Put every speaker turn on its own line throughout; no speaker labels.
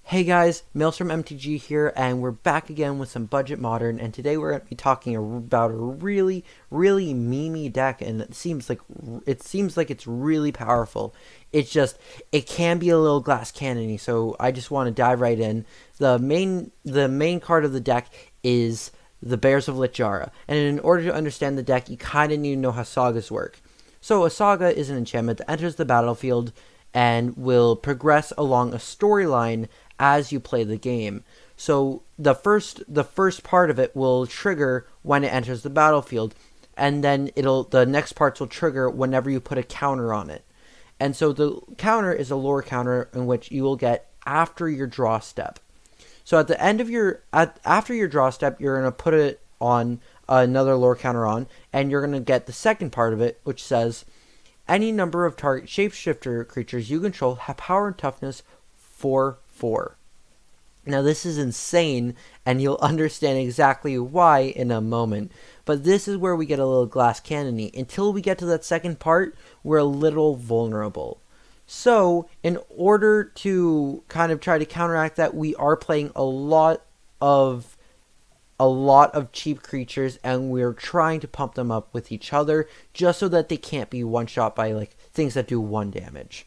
Hey guys, Maelstrom MTG here, and we're back again with some Budget Modern, and today we're going to be talking about a really, really memey deck, and it seems like it's really powerful. It can be a little glass cannony, so I just want to dive right in. The main card of the deck is the Bears of Lichara, and in order to understand the deck, you kind of need to know how sagas work. So a saga is an enchantment that enters the battlefield and will progress along a storyline as you play the game. So the first part of it will trigger when it enters the battlefield, and then the next parts will trigger whenever you put a counter on it. And so the counter is a lore counter in which you will get after your draw step. So at the end of after your draw step, you're gonna put it on another lore counter on, and you're gonna get the second part of it, which says any number of target shapeshifter creatures you control have power and toughness 4/4. Now this is insane, and you'll understand exactly why in a moment. But this is where we get a little glass cannony. Until we get to that second part, we're a little vulnerable. So, in order to kind of try to counteract that, we are playing of a lot of cheap creatures, and we're trying to pump them up with each other just so that they can't be one shot by like things that do 1 damage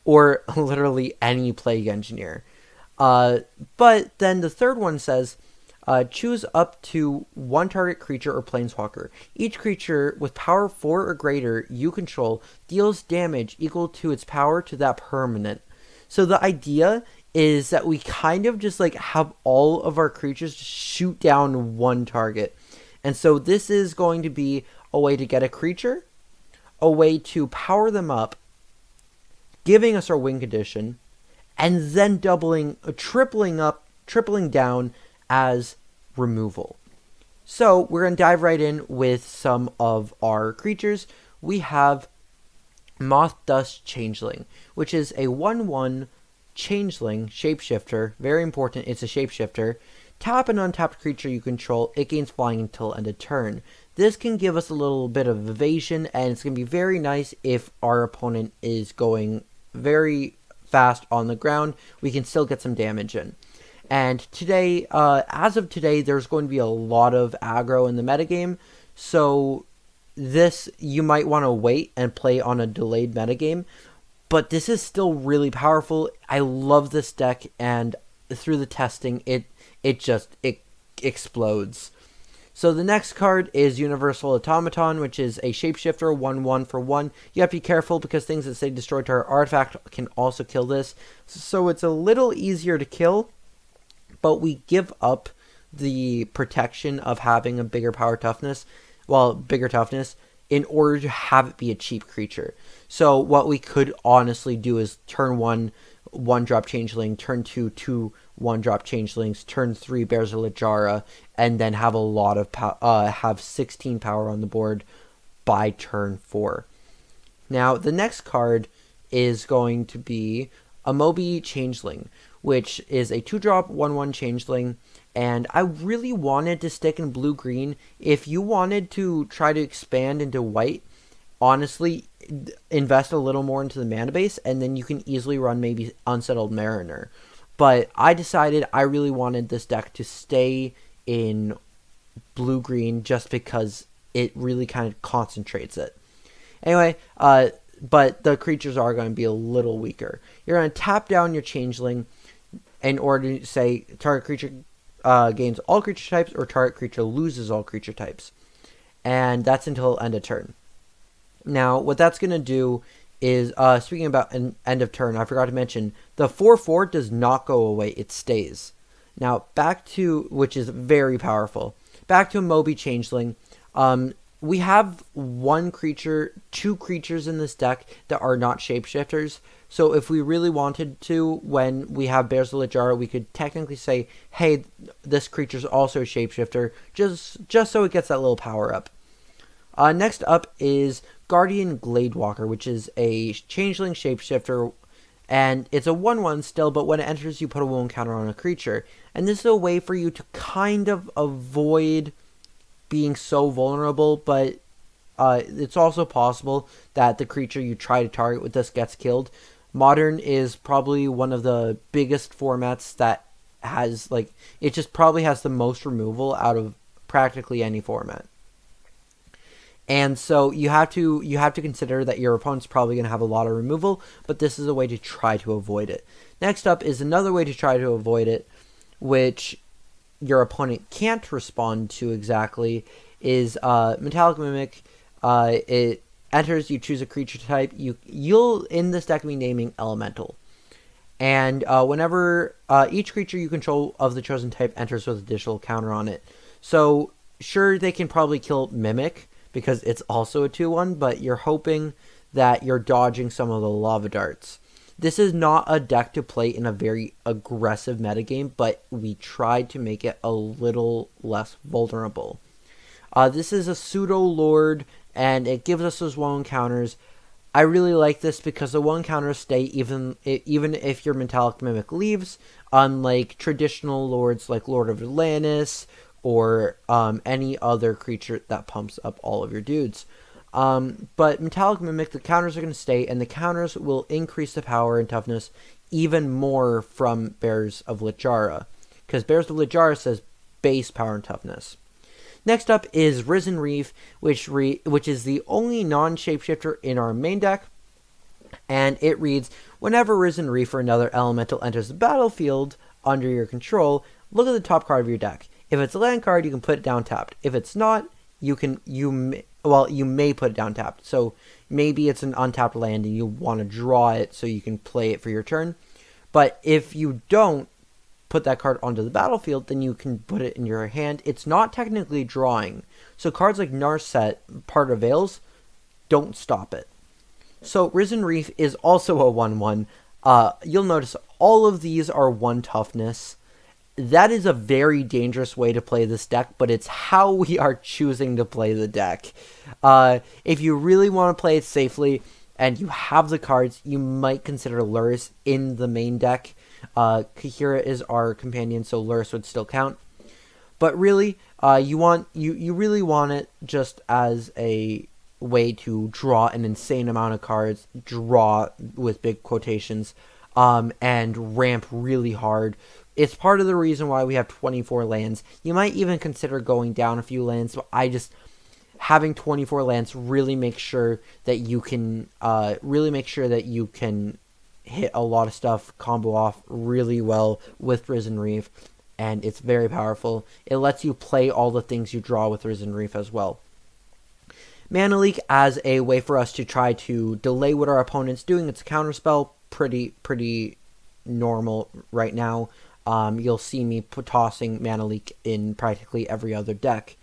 or literally any plague engineer. But then the third one says, choose up to one target creature or planeswalker. Each creature with power 4 or greater you control deals damage equal to its power to that permanent. So the idea is that we kind of just like have all of our creatures shoot down one target. And so this is going to be a way to get a creature, a way to power them up, giving us our win condition, and then tripling down as removal. So we're going to dive right in with some of our creatures. We have Moth Dust Changeling, which is a 1/1 changeling shapeshifter. Very important, it's a shapeshifter. Tap an untapped creature you control. It gains flying until end of turn. This can give us a little bit of evasion, and it's going to be very nice if our opponent is going very fast on the ground. We can still get some damage in. And today, as of today, there's going to be a lot of aggro in the metagame. So this, you might want to wait and play on a delayed metagame. But this is still really powerful. I love this deck, and through the testing, it explodes. So the next card is Universal Automaton, which is a shapeshifter, 1/1 for 1. You have to be careful because things that say destroy target artifact can also kill this. So it's a little easier to kill, but we give up the protection of having a bigger toughness, in order to have it be a cheap creature. So what we could honestly do is turn 1/1-drop changeling, turn 2 1-drop changelings, turn 3 Bears of Lichara, and then have a lot of have 16 power on the board by turn 4. Now the next card is going to be a Moby Changeling, which is a 2-drop 1/1 changeling. And I really wanted to stick in blue-green. If you wanted to try to expand into white, honestly, invest a little more into the mana base, and then you can easily run maybe Unsettled Mariner. But I decided I really wanted this deck to stay in blue-green just because it really kind of concentrates it. Anyway, but the creatures are going to be a little weaker. You're going to tap down your changeling in order to say target creature gains all creature types, or target creature loses all creature types. And that's until end of turn. Now, what that's going to do is, speaking about an end of turn, I forgot to mention, the 4/4 does not go away, it stays. Now, which is very powerful. Back to a Moby Changeling. We have two creatures in this deck that are not shapeshifters. So if we really wanted to, when we have Bears of Lichara, we could technically say, hey, this creature's also a shapeshifter, just so it gets that little power up. Next up is Guardian Gladewalker, which is a changeling shapeshifter, and it's a 1/1 still, but when it enters, you put a wound counter on a creature. And this is a way for you to kind of avoid being so vulnerable, but it's also possible that the creature you try to target with this gets killed. Modern is probably one of the biggest formats that has, like, it just probably has the most removal out of practically any format. And so you have to consider that your opponent's probably going to have a lot of removal, but this is a way to try to avoid it. Next up is another way to try to avoid it, which your opponent can't respond to exactly, is Metallic Mimic. It enters, you choose a creature type. You'll in this deck be naming Elemental. And whenever each creature you control of the chosen type enters with additional counter on it. So sure, they can probably kill Mimic, because it's also a 2/1, but you're hoping that you're dodging some of the lava darts. This is not a deck to play in a very aggressive metagame, but we tried to make it a little less vulnerable. This is a pseudo lord, and it gives us those 1 counters. I really like this because the 1 counters stay even if your Metallic Mimic leaves, unlike traditional lords like Lord of Atlantis, or any other creature that pumps up all of your dudes. But Metallic Mimic, the counters are going to stay, and the counters will increase the power and toughness even more from Bears of Littjara, because Bears of Littjara says base power and toughness. Next up is Risen Reef, which is the only non-shapeshifter in our main deck, and it reads, whenever Risen Reef or another elemental enters the battlefield under your control, look at the top card of your deck. If it's a land card, you can put it down tapped. If it's not, you may put it down tapped. So maybe it's an untapped land and you want to draw it so you can play it for your turn. But if you don't put that card onto the battlefield, then you can put it in your hand. It's not technically drawing. So cards like Narset, Part of Veils, don't stop it. So Risen Reef is also a 1/1. You'll notice all of these are 1 toughness. That is a very dangerous way to play this deck, but it's how we are choosing to play the deck. If you really want to play it safely and you have the cards, you might consider Lurrus in the main deck. Kahira is our companion, so Lurrus would still count. But really, you really want it just as a way to draw an insane amount of cards, draw with big quotations, and ramp really hard. It's part of the reason why we have 24 lands. You might even consider going down a few lands, but having 24 lands really makes sure that you can hit a lot of stuff, combo off really well with Risen Reef, and it's very powerful. It lets you play all the things you draw with Risen Reef as well. Mana Leak as a way for us to try to delay what our opponent's doing. It's a counterspell, pretty normal right now. You'll see me tossing Mana Leak in practically every other deck.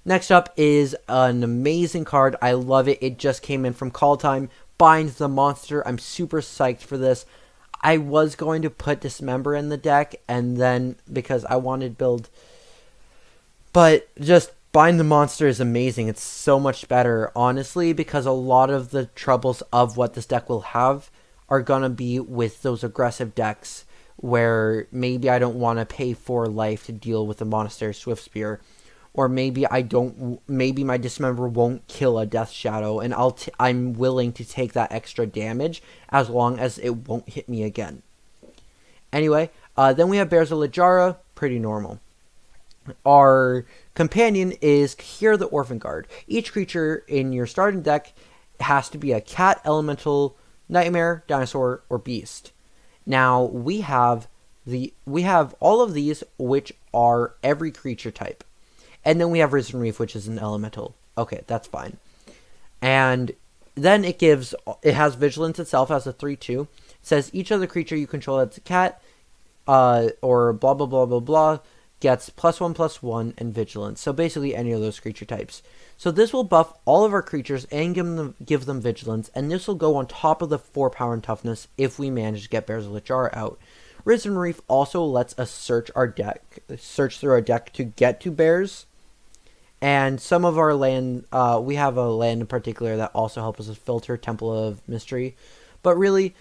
Next up is an amazing card. I love it. It just came in from Call Time. Bind the Monster. I'm super psyched for this. I was going to put Dismember in the deck, and then because I wanted build, but just Bind the Monster is amazing. It's so much better, honestly, because a lot of the troubles of what this deck will have are going to be with those aggressive decks where maybe I don't want to pay 4 life to deal with a Monastery Swiftspear, or maybe maybe my Dismember won't kill a Death Shadow, and I'm willing to take that extra damage as long as it won't hit me again. Anyway, then we have Bears of Littjara, pretty normal. Our companion is Kahira the Orphan Guard. Each creature in your starting deck has to be a cat, elemental, nightmare, dinosaur, or beast. Now we have all of these, which are every creature type, and then we have Risen Reef, which is an elemental. Okay, that's fine. And then it has Vigilance itself as a 3/2. It says each other creature you control that's a cat, or blah blah blah blah blah, gets +1/+1 and Vigilance. So basically any of those creature types. So this will buff all of our creatures and give them Vigilance, and this will go on top of the 4 power and toughness if we manage to get Bears of Littjara out. Risen Reef also lets us search through our deck to get to bears. And some of our land, we have a land in particular that also helps us filter Temple of Mystery. But really,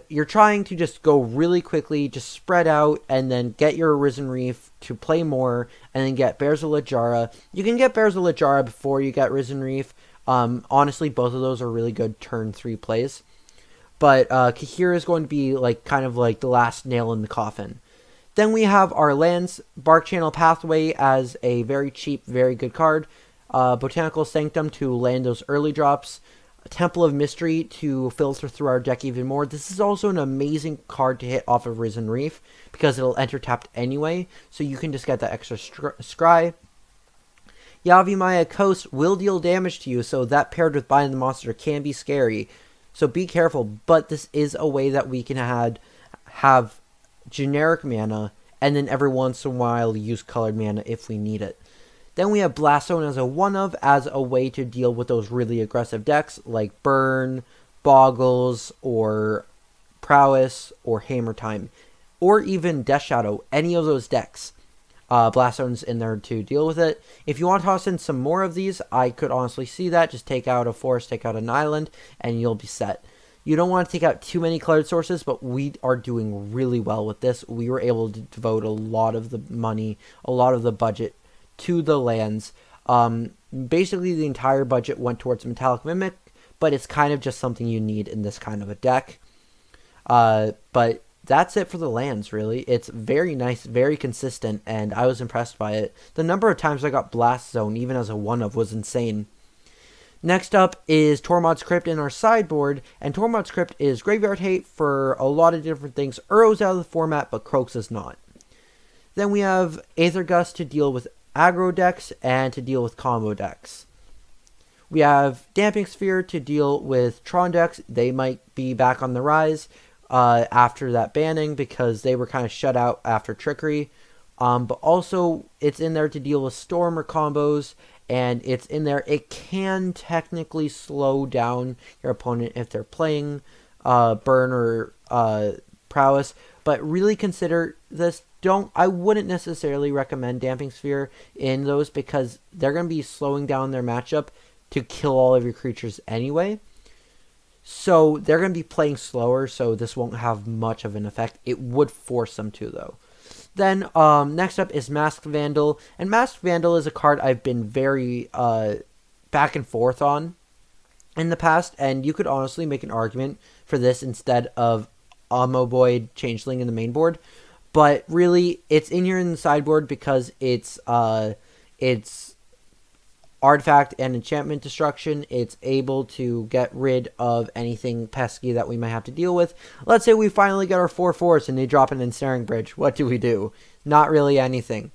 you're trying to just go really quickly, just spread out, and then get your Risen Reef to play more, and then get Bears of Littjara. You can get Bears of Littjara before you get Risen Reef. Honestly, both of those are really good turn 3 plays. but Kahira is going to be like kind of like the last nail in the coffin. Then we have our lands, Bark Channel Pathway as a very cheap, very good card. Botanical Sanctum to land those early drops. Temple of Mystery to filter through our deck even more. This is also an amazing card to hit off of Risen Reef because it'll enter tapped anyway, so you can just get that extra scry. Yavimaya Coast will deal damage to you, so that paired with Bind the Monster can be scary. So be careful, but this is a way that we can have generic mana, and then every once in a while use colored mana if we need it. Then we have Blast Zone as a one-of, as a way to deal with those really aggressive decks, like Burn, Boggles, or Prowess, or Hammer Time, or even Death Shadow, any of those decks. Blast Zone's in there to deal with it. If you want to toss in some more of these, I could honestly see that. Just take out a forest, take out an island, and you'll be set. You don't want to take out too many colored sources, but we are doing really well with this. We were able to devote a lot of the money, a lot of the budget to the lands. Basically, the entire budget went towards Metallic Mimic, but it's kind of just something you need in this kind of a deck. But that's it for the lands, really. It's very nice, very consistent, and I was impressed by it. The number of times I got Blast Zone, even as a one-of, was insane. Next up is Tormod's Crypt in our sideboard, and Tormod's Crypt is graveyard hate for a lot of different things. Urrow's out of the format, but Croaks is not. Then we have Aether Gust to deal with aggro decks and to deal with combo decks. We have Damping Sphere to deal with Tron decks. They might be back on the rise after that banning because they were kind of shut out after Trickery. But also, it's in there to deal with Storm or combos, and it's in there. It can technically slow down your opponent if they're playing Burn or Prowess, but really consider this. I wouldn't necessarily recommend Damping Sphere in those because they're going to be slowing down their matchup to kill all of your creatures anyway. So they're going to be playing slower, so this won't have much of an effect. It would force them to, though. Then next up is Masked Vandal, and Masked Vandal is a card I've been very back and forth on in the past, and you could honestly make an argument for this instead of Amoeboid Changeling in the main board. But really, it's in here in the sideboard because it's artifact and enchantment destruction. It's able to get rid of anything pesky that we might have to deal with. Let's say we finally get our 4/4s and they drop an Ensnaring Bridge. What do? Not really anything.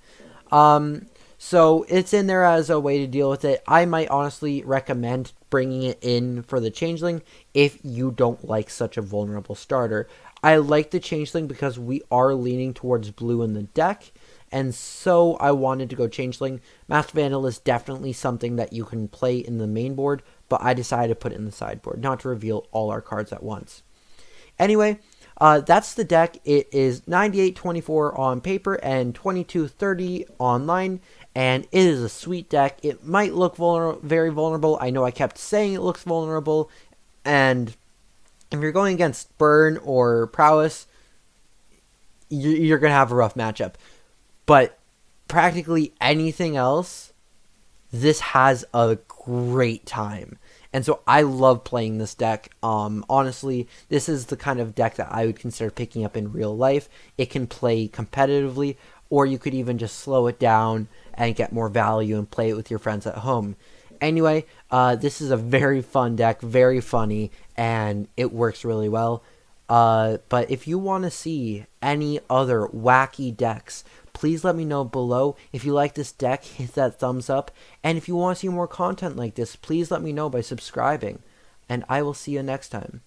So it's in there as a way to deal with it. I might honestly recommend bringing it in for the Changeling if you don't like such a vulnerable starter. I like the Changeling because we are leaning towards blue in the deck, and so I wanted to go Changeling. Masked Vandal is definitely something that you can play in the main board, but I decided to put it in the sideboard, not to reveal all our cards at once. Anyway, that's the deck. It is 98-24 on paper and 22-30 online, and it is a sweet deck. It might look very vulnerable. I know I kept saying it looks vulnerable, and if you're going against Burn or Prowess, you're going to have a rough matchup. But practically anything else, this has a great time. And so I love playing this deck. Honestly, this is the kind of deck that I would consider picking up in real life. It can play competitively, or you could even just slow it down and get more value and play it with your friends at home. Anyway, this is a very fun deck, very funny, and it works really well. But if you want to see any other wacky decks, please let me know below. If you like this deck, hit that thumbs up. And if you want to see more content like this, please let me know by subscribing. And I will see you next time.